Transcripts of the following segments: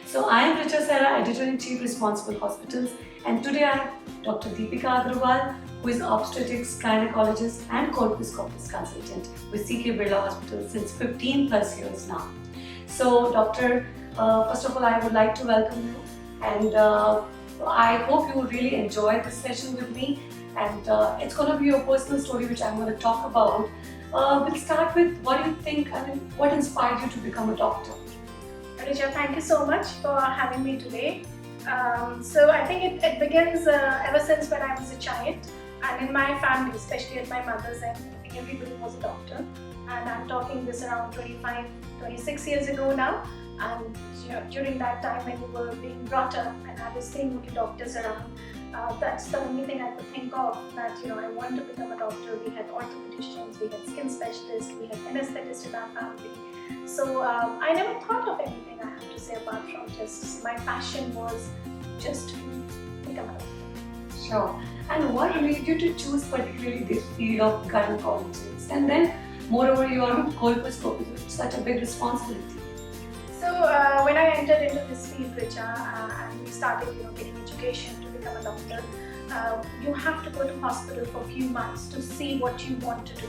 So I am Richa Sarah, Editor-in-Chief, Responsible Hospitals, and today I have Dr. Deepika Agrawal, who is obstetrics, gynecologist and corpus consultant with CK Birla Hospital since 15 plus years now. So Doctor, first of all I would like to welcome you, and I hope you will really enjoy this session with me, and it's going to be your personal story which I'm going to talk about. We'll start with what do you think, what inspired you to become a doctor? Richa, thank you so much for having me today. So I think it begins ever since when I was a child, and in my family, especially at my mother's end, I think everybody was a doctor. And I'm talking this around 25, 26 years ago now. And during that time when we were being brought up and I was seeing only doctors around, that's the only thing I could think of, that I want to become a doctor. We had orthopedicians, we had skin specialists, we had anesthetists in our family. So I never thought of anything, I have to say, apart from just my passion was just to become a doctor. Sure. And what made you to choose particularly this field of gynecology? And then moreover you are on colposcopy, which is such a big responsibility. So when I entered into this field, Richa, and we started getting education to become a doctor, you have to go to hospital for a few months to see what you want to do.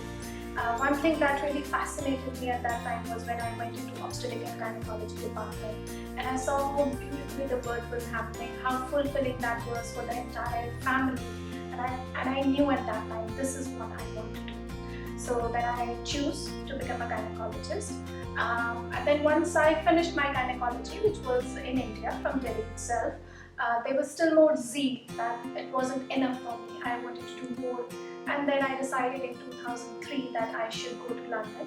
One thing that really fascinated me at that time was when I went into obstetric and gynecology department, and I saw how beautifully the birth was happening, how fulfilling that was for the entire family, and I knew at that time this is what I want to do. So then I chose to become a gynecologist. And then once I finished my gynecology, which was in India, from Delhi itself, there was still more zeal that it wasn't enough for me. I wanted to do more. And then I decided in 2003 that I should go to London,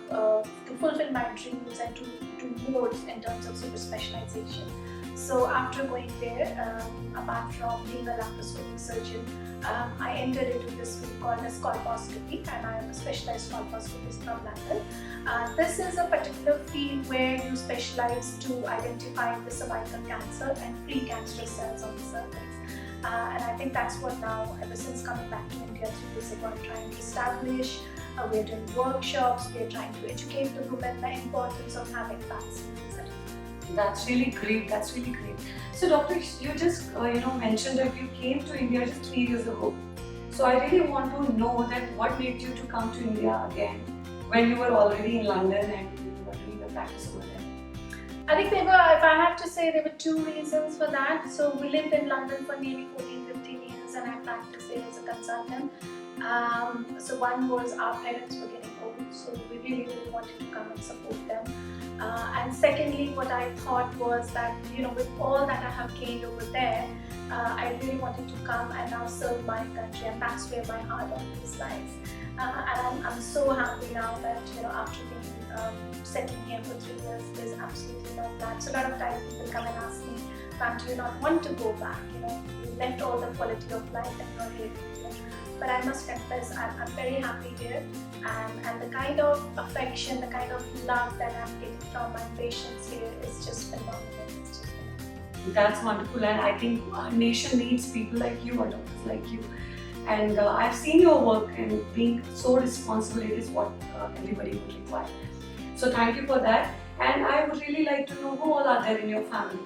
to fulfill my dreams and to do more in terms of super specialization. So after going there, apart from being a laparoscopic surgeon, I entered into this field called as colposcopy, and I am a specialized colposcopist from London. This is a particular field where you specialize to identify the cervical cancer and precancerous cells on the cervix. And I think that's what now, ever since coming back to India 3 years ago, I'm trying to establish. We're doing workshops, we're trying to educate the women the importance of having vaccines. That's really great. That's really great. So, doctor, you just mentioned that you came to India just 3 years ago. So, I really want to know that what made you to come to India again when you were already in London and you were doing the practice over there. I think if I have to say, there were two reasons for that. So, we lived in London for nearly 14-15 years, and I practiced there as a consultant. So one was our parents were getting old, so we really wanted to come and support them. And secondly, what I thought was that, with all that I have gained over there, I really wanted to come and now serve my country, and that's where my heart always lies. And I'm so happy now that, after being settling here for 3 years, there's absolutely no plan. So a lot of times people come and ask me, ma'am, do you not want to go back? You left all the quality of life and you're here. But I must confess, I'm very happy here, and the kind of affection, the kind of love that I'm getting from my patients here is just phenomenal. It's just phenomenal. That's wonderful, and I think our nation needs people like you, or doctors like you. And I've seen your work, and being so responsible, it is what everybody would require. So thank you for that. And I would really like to know who all are there in your family.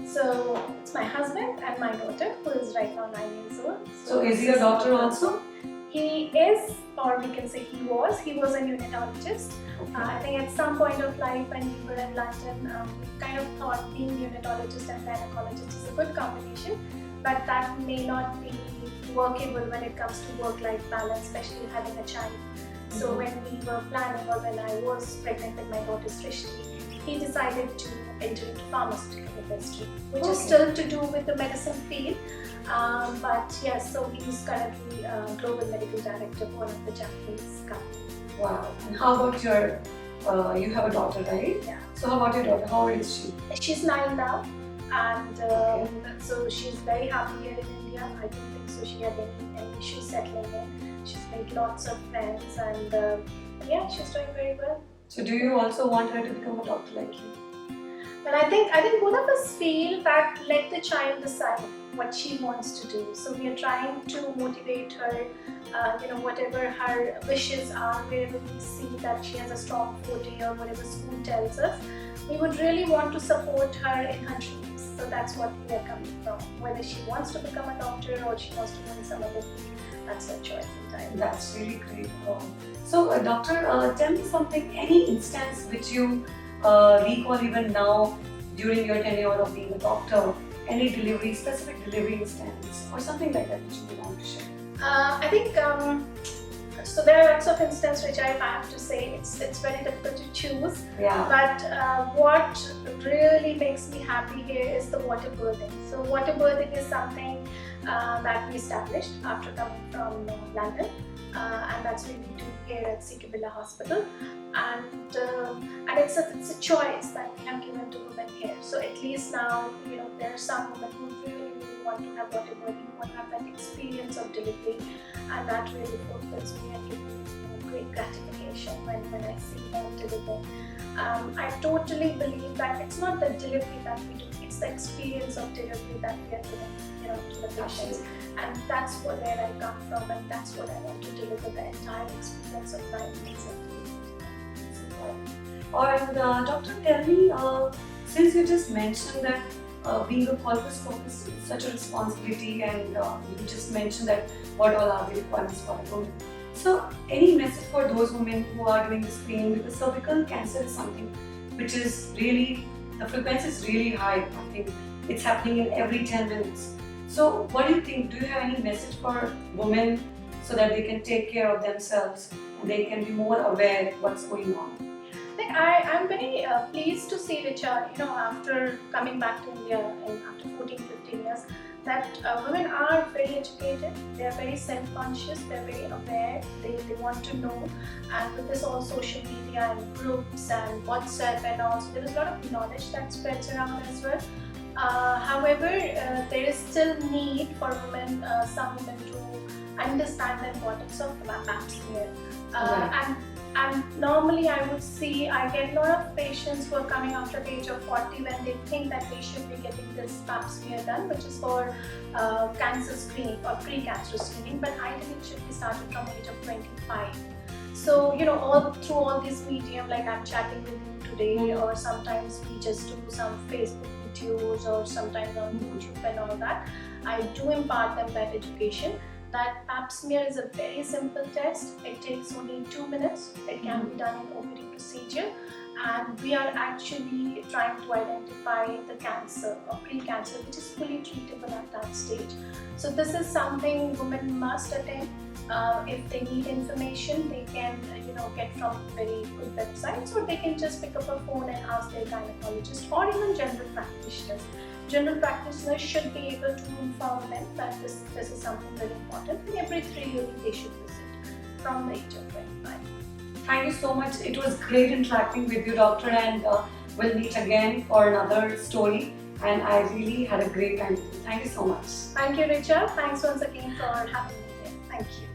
So it's my husband and my daughter, who is right now 9 years old. So is he a doctor also? He is, or we can say he was a unitologist. Okay. I think at some point of life when we were in London, we kind of thought being unitologist and gynecologist is a good combination, but that may not be workable when it comes to work-life balance, especially having a child. So when we were planning, or when I was pregnant with my daughter Srishti, he decided to enter into pharmaceutical industry, which is still to do with the medicine field. But yes, so he's currently global medical director for one of the Japanese companies. Wow. And how about you have a daughter, right? Yeah. So how about your daughter? How old is she? She's 9 now, and so she's very happy here in India. I don't think so she had any issues settling in. She's made lots of friends, and she's doing very well. So do you also want her to become a doctor like you? But I think both of us feel that let the child decide. what she wants to do. So we are trying to motivate her, whatever her wishes are, wherever we see that she has a strong forte or whatever school tells us, we would really want to support her in her dreams. So that's what we are coming from. Whether she wants to become a doctor or she wants to do some other thing, that's her choice entirely. That's really great. So, doctor, tell me something, any instance which you recall even now during your tenure of being a doctor, any specific delivery instance or something like that which you would want to share? I think so. There are lots of instances which I have to say it's very difficult to choose. Yeah. But what really makes me happy here is the water birthing. So water birthing is something that we established after coming from London, and that's what we do here at CK Birla Hospital. And it's a choice that we have given to women here. So at least now there are some women who really want to have water birthing, want to have that experience of delivery, and that really fulfills me and gives me great gratification when I see them delivering. I totally believe that it's not the delivery that we do, it's the experience of delivery that we are giving to the patients. And that's where I come from, and that's what I want to deliver, the entire experience of 9 months of And doctor, tell me, since you just mentioned that being a corpus is such a responsibility, and you just mentioned that what all are the requirements for a woman. So, any message for those women who are doing the screening, because cervical cancer is something which is really, the frequency is really high. I think it's happening in every 10 minutes. So, what do you think? Do you have any message for women so that they can take care of themselves and they can be more aware what's going on? I'm very pleased to see, Richa, after coming back to India and after 14-15 years, that women are very educated, they are very self-conscious, they're very aware, they want to know. And with this all social media and groups and WhatsApp and all, so there is a lot of knowledge that spreads around as well. However, there is still need for women, some women to understand the importance of pap smear. And normally I would see, I get a lot of patients who are coming after the age of 40 when they think that they should be getting this pap smear done, which is for cancer screening or pre-cancer screening, but ideally it should be started from the age of 25. So, through all these medium, like I'm chatting with you today, or sometimes we just do some Facebook videos, or sometimes on YouTube and all that, I do impart them that education. That pap smear is a very simple test. It takes only 2 minutes. It can be done in OPD procedure, and we are actually trying to identify the cancer or pre-cancer, which is fully treatable at that stage. So this is something women must attend. If they need information, they can get from very good websites, or they can just pick up a phone and ask their gynecologist, or even general practitioners. General practitioners should be able to inform them that this is something very important, and every 3 years they should visit from the age of 25. Thank you so much. It was great interacting with you, doctor, and we'll meet again for another story. And I really had a great time with you. Thank you so much. Thank you, Richa. Thanks once again for having me here. Thank you.